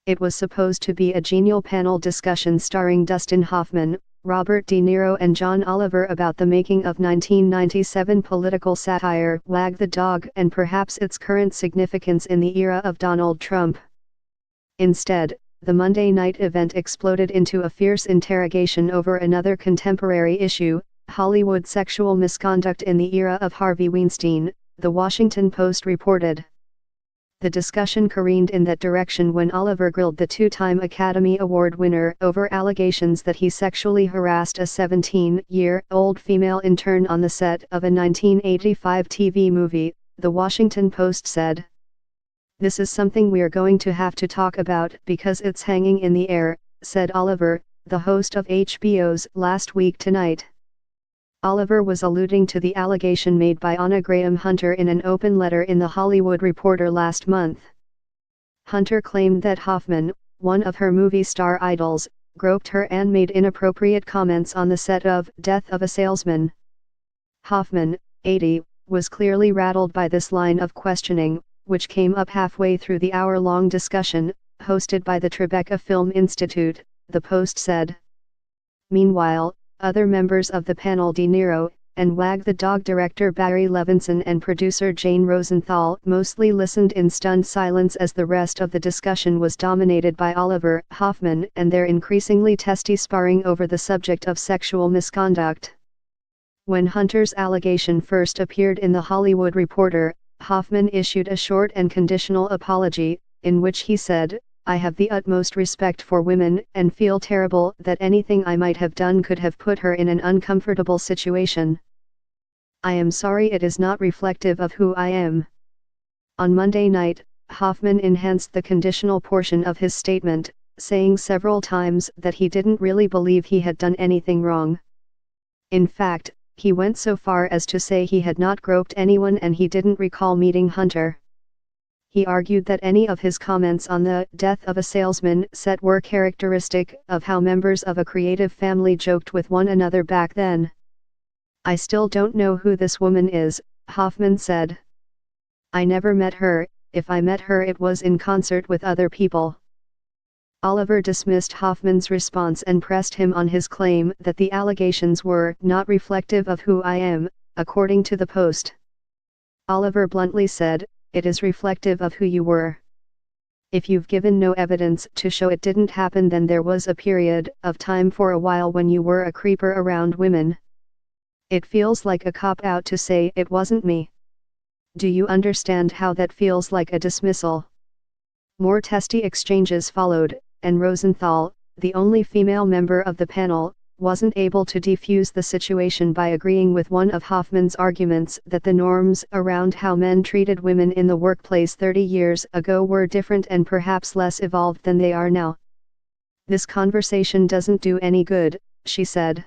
It was supposed to be a genial panel discussion starring Dustin Hoffman, Robert De Niro and John Oliver about the making of 1997 political satire Wag the Dog and perhaps its current significance in the era of Donald Trump. Instead, the Monday night event exploded into a fierce interrogation over another contemporary issue, Hollywood sexual misconduct in the era of Harvey Weinstein, The Washington Post reported. The discussion careened in that direction when Oliver grilled the two-time Academy Award winner over allegations that he sexually harassed a 17-year-old female intern on the set of a 1985 TV movie, The Washington Post said. "This is something we're going to have to talk about because it's hanging in the air," said Oliver, the host of HBO's Last Week Tonight. Oliver was alluding to the allegation made by Anna Graham Hunter in an open letter in The Hollywood Reporter last month. Hunter claimed that Hoffman, one of her movie star idols, groped her and made inappropriate comments on the set of Death of a Salesman. Hoffman, 80, was clearly rattled by this line of questioning, which came up halfway through the hour-long discussion, hosted by the Tribeca Film Institute, the Post said. Meanwhile, other members of the panel, De Niro, and Wag the Dog director Barry Levinson and producer Jane Rosenthal, mostly listened in stunned silence as the rest of the discussion was dominated by Oliver, Hoffman and their increasingly testy sparring over the subject of sexual misconduct. When Hunter's allegation first appeared in The Hollywood Reporter, Hoffman issued a short and conditional apology, in which he said, "I have the utmost respect for women and feel terrible that anything I might have done could have put her in an uncomfortable situation. I am sorry, it is not reflective of who I am." On Monday night, Hoffman enhanced the conditional portion of his statement, saying several times that he didn't really believe he had done anything wrong. In fact, he went so far as to say he had not groped anyone and he didn't recall meeting Hunter. He argued that any of his comments on the Death of a Salesman set were characteristic of how members of a creative family joked with one another back then. "I still don't know who this woman is," Hoffman said. "I never met her, if I met her it was in concert with other people." Oliver dismissed Hoffman's response and pressed him on his claim that the allegations were not reflective of who I am, according to the Post. Oliver bluntly said, "It is reflective of who you were. If you've given no evidence to show it didn't happen, then there was a period of time for a while when you were a creeper around women. It feels like a cop-out to say it wasn't me. Do you understand how that feels like a dismissal?" More testy exchanges followed, and Rosenthal, the only female member of the panel, wasn't able to defuse the situation by agreeing with one of Hoffman's arguments that the norms around how men treated women in the workplace 30 years ago were different and perhaps less evolved than they are now. "This conversation doesn't do any good," she said.